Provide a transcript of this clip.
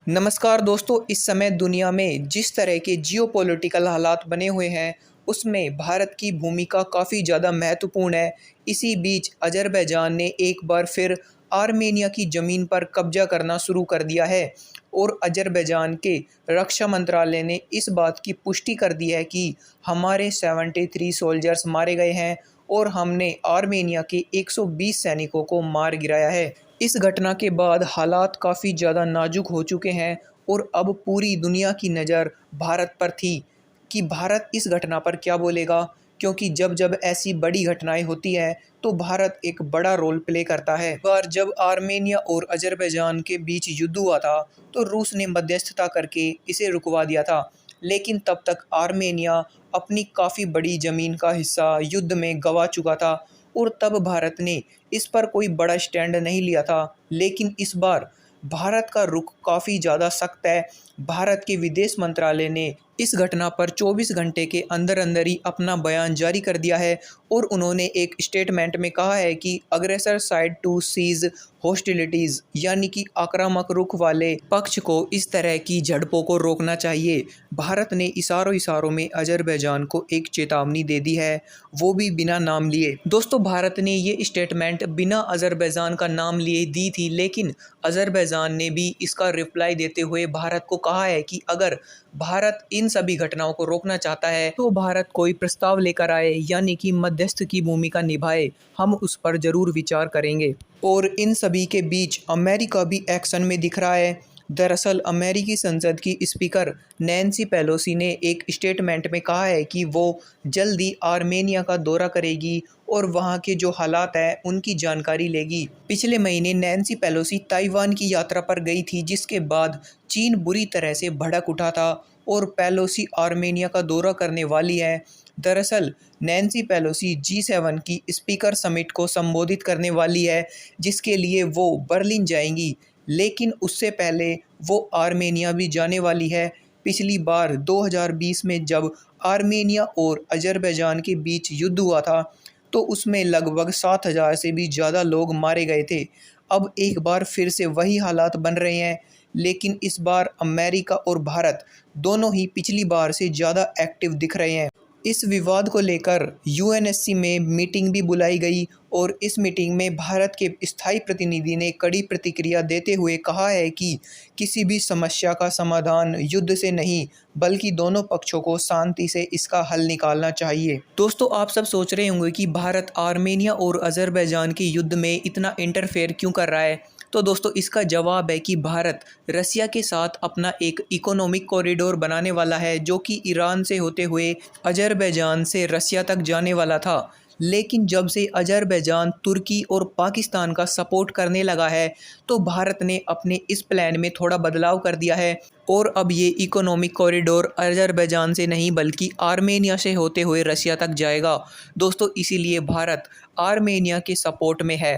नमस्कार दोस्तों, इस समय दुनिया में जिस तरह के जियोपॉलिटिकल हालात बने हुए हैं, उसमें भारत की भूमिका काफ़ी ज़्यादा महत्वपूर्ण है। इसी बीच अज़रबैजान ने एक बार फिर आर्मेनिया की ज़मीन पर कब्ज़ा करना शुरू कर दिया है और अज़रबैजान के रक्षा मंत्रालय ने इस बात की पुष्टि कर दी है कि हमारे 73 सोल्जर्स मारे गए हैं और हमने आर्मेनिया के 120 सैनिकों को मार गिराया है। इस घटना के बाद हालात काफ़ी ज़्यादा नाजुक हो चुके हैं और अब पूरी दुनिया की नज़र भारत पर थी कि भारत इस घटना पर क्या बोलेगा, क्योंकि जब जब ऐसी बड़ी घटनाएं होती हैं तो भारत एक बड़ा रोल प्ले करता है। पर जब आर्मेनिया और अज़रबैजान के बीच युद्ध हुआ था तो रूस ने मध्यस्थता करके इसे रुकवा दिया था, लेकिन तब तक आर्मेनिया अपनी काफ़ी बड़ी ज़मीन का हिस्सा युद्ध में गंवा चुका था और तब भारत ने इस पर कोई बड़ा स्टैंड नहीं लिया था। लेकिन इस बार भारत का रुख काफ़ी ज़्यादा सख्त है। भारत के विदेश मंत्रालय ने इस घटना पर 24 घंटे के अंदर अंदर ही अपना बयान जारी कर दिया है और उन्होंने एक स्टेटमेंट में कहा है कि अग्रेसर साइड टू सीज हॉस्टिलिटीज़, यानी कि आक्रामक रुख वाले पक्ष को इस तरह की झड़पों को रोकना चाहिए। भारत ने इशारों इशारों में अज़रबैजान को एक चेतावनी दे दी है, वो भी बिना नाम लिए। दोस्तों, भारत ने ये स्टेटमेंट बिना अज़रबैजान का नाम लिए दी थी, लेकिन अज़रबैजान ने भी इसका रिप्लाई देते हुए भारत को कहा है कि अगर भारत इन सभी घटनाओं को रोकना चाहता है तो भारत कोई प्रस्ताव लेकर आए, यानी कि मध्यस्थ की भूमिका निभाए। हम उस पर ज़रूर विचार करेंगे। और इन सभी के बीच अमेरिका भी एक्शन में दिख रहा है। दरअसल अमेरिकी संसद की स्पीकर नैन्सी पेलोसी ने एक स्टेटमेंट में कहा है कि वो जल्दी आर्मेनिया का दौरा करेगी और वहाँ के जो हालात हैं उनकी जानकारी लेगी। पिछले महीने नैन्सी पेलोसी ताइवान की यात्रा पर गई थी, जिसके बाद चीन बुरी तरह से भड़क उठा था और पेलोसी आर्मेनिया का दौरा करने वाली है। दरअसल नैन्सी पेलोसी G7 की स्पीकर समिट को संबोधित करने वाली है, जिसके लिए वो बर्लिन जाएंगी, लेकिन उससे पहले वो आर्मेनिया भी जाने वाली है। पिछली बार 2020 में जब आर्मेनिया और अज़रबैजान के बीच युद्ध हुआ था तो उसमें लगभग 7,000 से भी ज़्यादा लोग मारे गए थे। अब एक बार फिर से वही हालात बन रहे हैं, लेकिन इस बार अमेरिका और भारत दोनों ही पिछली बार से ज़्यादा एक्टिव दिख रहे हैं। इस विवाद को लेकर UNSC में मीटिंग भी बुलाई गई और इस मीटिंग में भारत के स्थायी प्रतिनिधि ने कड़ी प्रतिक्रिया देते हुए कहा है कि किसी भी समस्या का समाधान युद्ध से नहीं, बल्कि दोनों पक्षों को शांति से इसका हल निकालना चाहिए। दोस्तों, आप सब सोच रहे होंगे कि भारत आर्मेनिया और अज़रबैजान के युद्ध में इतना इंटरफेयर क्यों कर रहा है। तो दोस्तों, इसका जवाब है कि भारत रसिया के साथ अपना एक इकोनॉमिक कॉरिडोर बनाने वाला है, जो कि ईरान से होते हुए अज़रबैजान से रसिया तक जाने वाला था। लेकिन जब से अज़रबैजान तुर्की और पाकिस्तान का सपोर्ट करने लगा है तो भारत ने अपने इस प्लान में थोड़ा बदलाव कर दिया है और अब ये इकोनॉमिक कॉरिडोर अज़रबैजान से नहीं बल्कि आर्मेनिया से होते हुए रसिया तक जाएगा। दोस्तों, इसीलिए भारत आर्मेनिया के सपोर्ट में है।